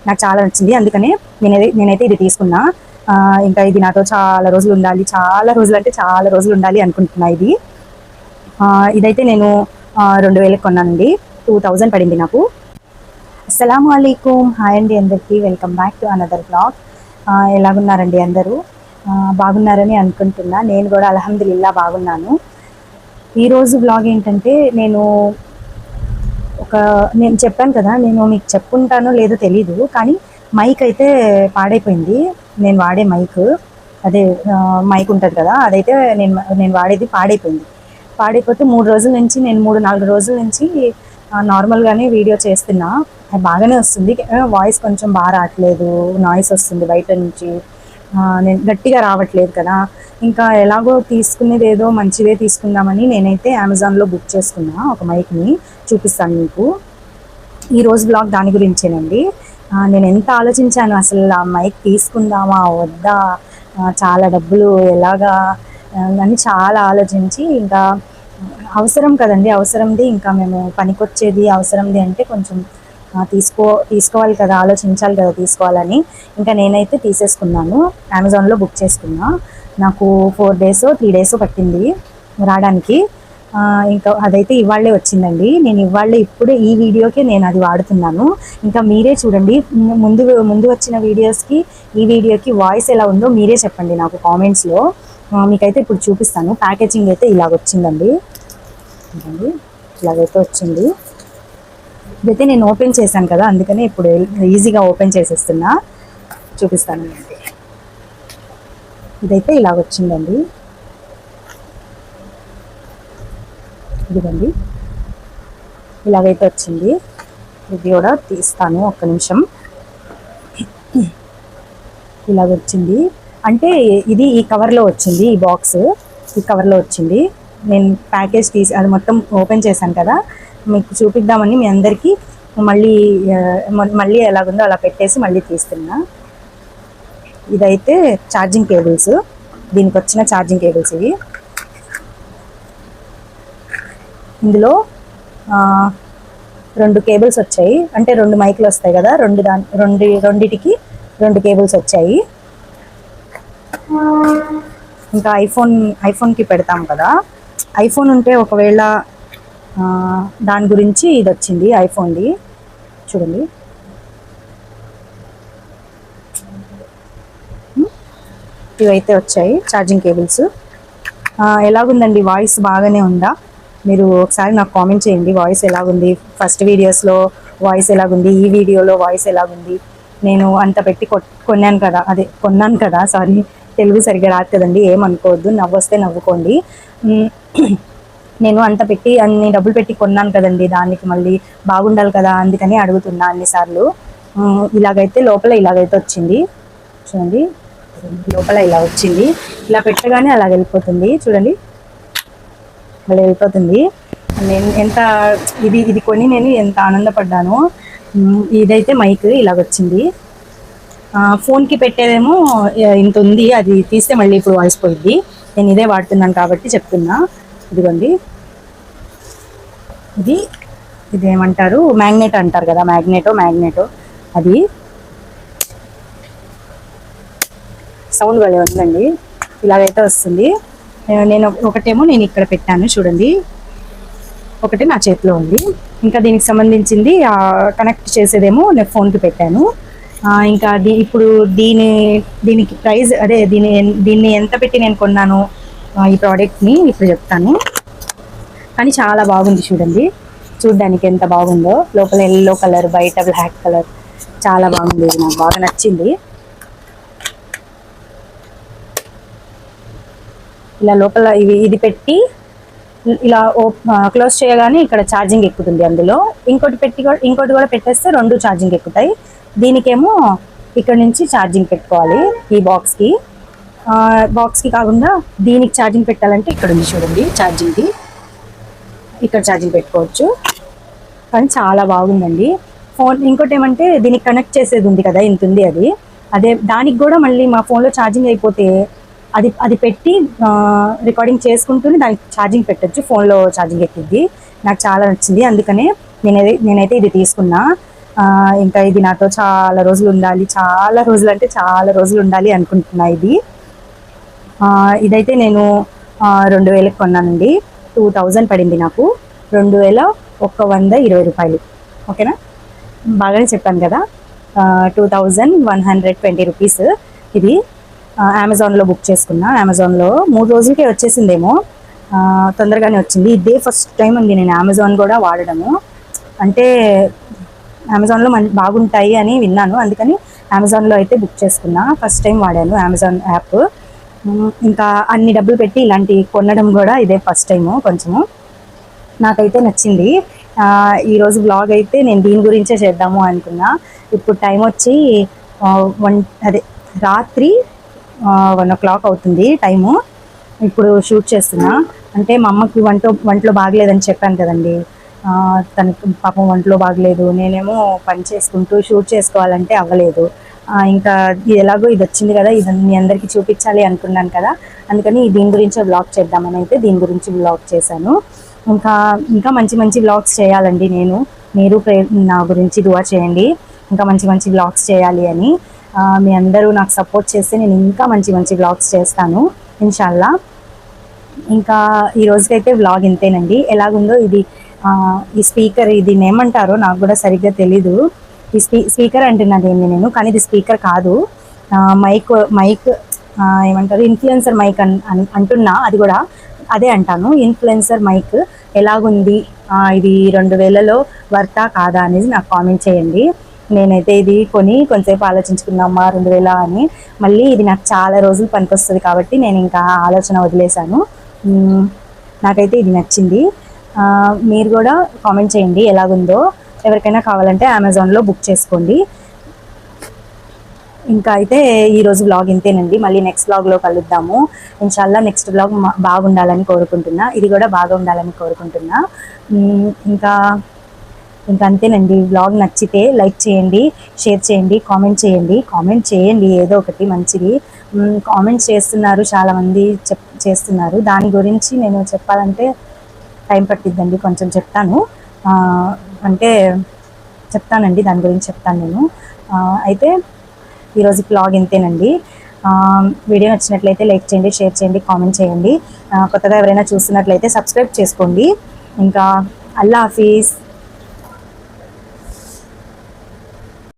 నాకు చాలా నచ్చింది, అందుకనే నేనైతే ఇది తీసుకున్నా. ఇంకా ఇది నాతో చాలా రోజులు ఉండాలి, చాలా రోజులు అంటే చాలా రోజులు ఉండాలి అనుకుంటున్నా. ఇదైతే నేను 2000 కొన్నానండి, 2000 పడింది నాకు. అస్సలాము అలైకుం, హాయ్ అండి అందరికీ, welcome back to another blog. ఎలాగున్నారండి అందరూ? బాగున్నారని అనుకుంటున్నా. నేను కూడా అల్హమ్దులిల్లా బాగున్నాను. ఈరోజు బ్లాగ్ ఏంటంటే, నేను చెప్పాను కదా, నేను మీకు చెప్పుంటానో లేదో తెలీదు, కానీ మైక్ అయితే పాడైపోయింది. నేను వాడే మైక్, అదే మైక్ ఉంటుంది కదా, అదైతే నేను వాడేది పాడైపోతే 3-4 రోజుల నుంచి నార్మల్గానే వీడియో చేస్తున్నా. బాగానే వస్తుంది, వాయిస్ కొంచెం బాగా రావట్లేదు, నాయిస్ వస్తుంది బయట నుంచి, నేను గట్టిగా రావట్లేదు కదా. ఇంకా ఎలాగో తీసుకునేది ఏదో మంచిదే తీసుకుందామని నేనైతే అమెజాన్లో బుక్ చేసుకున్నా ఒక మైక్ని. చూపిస్తాను మీకు. ఈరోజు బ్లాగ్ దాని గురించేనండి. నేను ఎంత ఆలోచించాను అసలు, ఆ మైక్ తీసుకుందామా వద్దా, చాలా డబ్బులు ఎలాగా అని చాలా ఆలోచించి, ఇంకా అవసరం కదండి, అవసరంది, ఇంకా మేము పనికొచ్చేది అవసరంది అంటే కొంచెం తీసుకోవాలి కదా, ఆలోచించాలి కదా తీసుకోవాలని. ఇంకా నేనైతే తీసేసుకున్నాను, అమెజాన్లో బుక్ చేసుకున్నా. నాకు 4 days 3 days పట్టింది రావడానికి. ఇంకా అదైతే ఇవాళే వచ్చిందండి. నేను ఇప్పుడే ఈ వీడియోకే నేను అది వాడుతున్నాను. ఇంకా మీరే చూడండి, ముందు వచ్చిన వీడియోస్కి ఈ వీడియోకి వాయిస్ ఎలా ఉందో మీరే చెప్పండి నాకు కామెంట్స్లో. మీకైతే ఇప్పుడు చూపిస్తాను. ప్యాకేజింగ్ అయితే ఇలాగొచ్చిందండి, ఇలాగైతే వచ్చింది. ఇదైతే నేను ఓపెన్ చేశాను కదా, అందుకనే ఇప్పుడు ఈజీగా ఓపెన్ చేసేస్తున్నా, చూపిస్తాను. ఇదైతే ఇలాగొచ్చిందండి, ఇదిగండి ఇలాగైతే వచ్చింది. ఇది కూడా తీస్తాను, ఒక్క నిమిషం. ఇలాగొచ్చింది అంటే ఇది ఈ కవర్లో వచ్చింది, ఈ బాక్స్ ఈ కవర్లో వచ్చింది. నేను ప్యాకేజ్ తీసి అది మొత్తం ఓపెన్ చేశాను కదా, మీకు చూపిద్దామని మీ అందరికీ మళ్ళీ ఎలాగుందో అలా పెట్టేసి మళ్ళీ తీస్తున్నా. ఇదైతే ఛార్జింగ్ కేబుల్స్, దీనికి వచ్చిన ఛార్జింగ్ కేబుల్స్ ఇవి. ఇందులో 2 కేబుల్స్ వచ్చాయి, అంటే 2 మైకులు వస్తాయి కదా, రెండిటికి 2 కేబుల్స్ వచ్చాయి. ఇంకా ఐఫోన్కి పెడతాం కదా, ఐఫోన్ ఉంటే ఒకవేళ దాని గురించి ఇది వచ్చింది, ఐఫోన్ది. చూడండి, ఇవైతే వచ్చాయి ఛార్జింగ్ కేబుల్స్. ఎలాగుందండి, వాయిస్ బాగానే ఉందా? మీరు ఒకసారి నాకు కామెంట్ చేయండి, వాయిస్ ఎలాగుంది, ఫస్ట్ వీడియోస్లో వాయిస్ ఎలాగుంది, ఈ వీడియోలో వాయిస్ ఎలాగుంది. నేను అంత పెట్టి కొన్నాను కదా, సారీ తెలుగు సరిగ్గా రాదు కదండి, ఏమనుకోవద్దు, నవ్వొస్తే నవ్వుకోండి. నేను అన్ని డబ్బులు పెట్టి కొన్నాను కదండి, దానికి మళ్ళీ బాగుండాలి కదా, అందుకని అడుగుతున్నా అన్నిసార్లు. ఇలాగైతే లోపల ఇలాగైతే వచ్చింది, చూడండి, లోపల ఇలా వచ్చింది. ఇలా పెట్టగానే అలా వెళ్ళిపోతుంది, చూడండి, అలా వెళ్ళిపోతుంది. ఇది కొని నేను ఎంత ఆనందపడ్డానో. ఇదైతే మైక్ ఇలాగొచ్చింది. ఫోన్కి పెట్టేదేమో ఇంత ఉంది, అది తీస్తే మళ్ళీ ఇప్పుడు వాయిస్ పోయిద్ది. నేను ఇదే వాడుతున్నాను కాబట్టి చెప్తున్నా. ఇదిగోండి, ఇది ఏమంటారు, మ్యాగ్నెట్ అంటారు కదా, మ్యాగ్నెటో అది. సౌండ్ భలే ఉందండి, ఇలాగైతే వస్తుంది. ఒకటేమో నేను ఇక్కడ పెట్టాను చూడండి, ఒకటి నా చేతిలో ఉంది. ఇంకా దీనికి సంబంధించింది కనెక్ట్ చేసేదేమో నేను ఫోన్కి పెట్టాను. ఇంకా ఇప్పుడు దీనికి ప్రైస్, అదే దీన్ని ఎంత పెట్టి నేను కొన్నాను ఈ ప్రోడక్ట్ని ఇప్పుడు చెప్తాను. కానీ చాలా బాగుంది చూడండి, చూడ్డానికి ఎంత బాగుందో. లోపల ఎల్లో కలర్, బయట బ్లాక్ కలర్, చాలా బాగుంది. ఇది నాకు బాగా నచ్చింది. ఇలా లోపల ఇది పెట్టి ఇలా క్లోజ్ చేయగానే ఇక్కడ ఛార్జింగ్ ఎక్కుతుంది. అందులో ఇంకోటి కూడా పెట్టేస్తే 2 ఛార్జింగ్ ఎక్కుతాయి. దీనికేమో ఇక్కడ నుంచి ఛార్జింగ్ పెట్టుకోవాలి. ఈ బాక్స్కి కాకుండా దీనికి ఛార్జింగ్ పెట్టాలంటే ఇక్కడ ఉంది చూడండి, ఛార్జింగ్కి ఇక్కడ ఛార్జింగ్ పెట్టుకోవచ్చు. కానీ చాలా బాగుందండి ఫోన్. ఇంకోటి ఏమంటే దీనికి కనెక్ట్ చేసేది ఉంది కదా, ఇంత ఉంది అది. అదే దానికి కూడా మళ్ళీ మా ఫోన్లో ఛార్జింగ్ అయిపోతే అది పెట్టి రికార్డింగ్ చేసుకుంటూనే దానికి ఛార్జింగ్ పెట్టచ్చు, ఫోన్లో ఛార్జింగ్ ఎక్కిద్ది. నాకు చాలా నచ్చింది, అందుకనే నేనైతే ఇది తీసుకున్నా. ఇంకా ఇది నాతో చాలా రోజులు ఉండాలి, చాలా రోజులు అంటే చాలా రోజులు ఉండాలి అనుకుంటున్నా. ఇదైతే నేను 2000కి కొన్నానండి. 2000 పడింది నాకు. 2120 రూపాయలు. ఓకేనా, బాగానే చెప్పాను కదా. 2120 రూపీస్. ఇది అమెజాన్లో బుక్ చేసుకున్నా. అమెజాన్లో 3 రోజులకే వచ్చేసిందేమో, తొందరగానే వచ్చింది. ఇదే ఫస్ట్ టైం అండి నేను అమెజాన్ కూడా వాడడము. అంటే అమెజాన్లో బాగుంటాయి అని విన్నాను, అందుకని అమెజాన్లో అయితే బుక్ చేసుకున్నా. ఫస్ట్ టైం వాడాను అమెజాన్ యాప్. ఇంకా అన్ని డబ్బులు పెట్టి ఇలాంటి కొనడం కూడా ఇదే ఫస్ట్ టైము. కొంచెము నాకైతే నచ్చింది. ఈరోజు బ్లాగ్ అయితే నేను దీని గురించే చేద్దాము అనుకున్నా. ఇప్పుడు టైం వచ్చి అదే రాత్రి 1 o'clock అవుతుంది టైము. ఇప్పుడు షూట్ చేస్తున్నా. అంటే మా అమ్మకి వంటలో బాగలేదని చెప్పాను కదండి. తనకి పాపం ఒంట్లో బాగలేదు. నేనేమో పని చేసుకుంటూ షూట్ చేసుకోవాలంటే అవ్వలేదు. ఇంకా ఎలాగో ఇది వచ్చింది కదా, ఇది మీ అందరికీ చూపించాలి అనుకున్నాను కదా, అందుకని దీని గురించే వ్లాగ్ చేద్దామని అయితే దీని గురించి వ్లాగ్ చేశాను. ఇంకా మంచి మంచి వ్లాగ్స్ చేయాలండి. మీరు నా గురించి దువా చేయండి, ఇంకా మంచి మంచి వ్లాగ్స్ చేయాలి అని. మీ అందరూ నాకు సపోర్ట్ చేస్తే నేను ఇంకా మంచి మంచి వ్లాగ్స్ చేస్తాను ఇన్షాల్లా. ఇంకా ఈ రోజుకైతే వ్లాగ్ ఇంతేనండి. ఎలాగుందో ఈ స్పీకర్, ఇది ఏమంటారో నాకు కూడా సరిగ్గా తెలీదు. ఈ స్పీకర్ అంటున్నది నేను, కానీ ఇది స్పీకర్ కాదు. మైక్ ఏమంటారు, ఇన్ఫ్లుయెన్సర్ మైక్ అంటున్నా. అది కూడా అదే అంటాను, ఇన్ఫ్లుయెన్సర్ మైక్. ఎలాగుంది, ఇది 2000లో వర్తా కాదా అనేది నాకు కామెంట్ చేయండి. నేనైతే ఇది కొని కొంతసేపు ఆలోచించుకున్నామా 2000 అని. మళ్ళీ ఇది నాకు చాలా రోజులు పనికొస్తుంది కాబట్టి నేను ఇంకా ఆలోచన వదిలేశాను. నాకైతే ఇది నచ్చింది. మీరు కూడా కామెంట్ చేయండి ఎలాగుందో. ఎవరికైనా కావాలంటే అమెజాన్లో బుక్ చేసుకోండి. ఇంకా అయితే ఈరోజు వ్లాగ్ ఇంతేనండి. మళ్ళీ నెక్స్ట్ వ్లాగ్లో కలుద్దాము ఇన్షాల్లా. నెక్స్ట్ వ్లాగ్ బాగుండాలని కోరుకుంటున్నా, ఇది కూడా బాగా ఉండాలని కోరుకుంటున్నా. ఇంకా అంతేనండి. వ్లాగ్ నచ్చితే లైక్ చేయండి, షేర్ చేయండి, కామెంట్ చేయండి ఏదో ఒకటి మంచిది. కామెంట్స్ చేస్తున్నారు చాలామంది, చేస్తున్నారు. దాని గురించి నేను చెప్పాలంటే టైం పట్టిద్దండి, కొంచెం చెప్తానండి, దాని గురించి చెప్తాను నేను. అయితే ఈరోజు వ్లాగ్ ఇంతేనండి. వీడియో నచ్చినట్లయితే లైక్ చేయండి, షేర్ చేయండి, కామెంట్ చేయండి. కొత్తగా ఎవరైనా చూస్తున్నట్లయితే సబ్స్క్రైబ్ చేసుకోండి. ఇంకా అల్లా హాఫీజ్.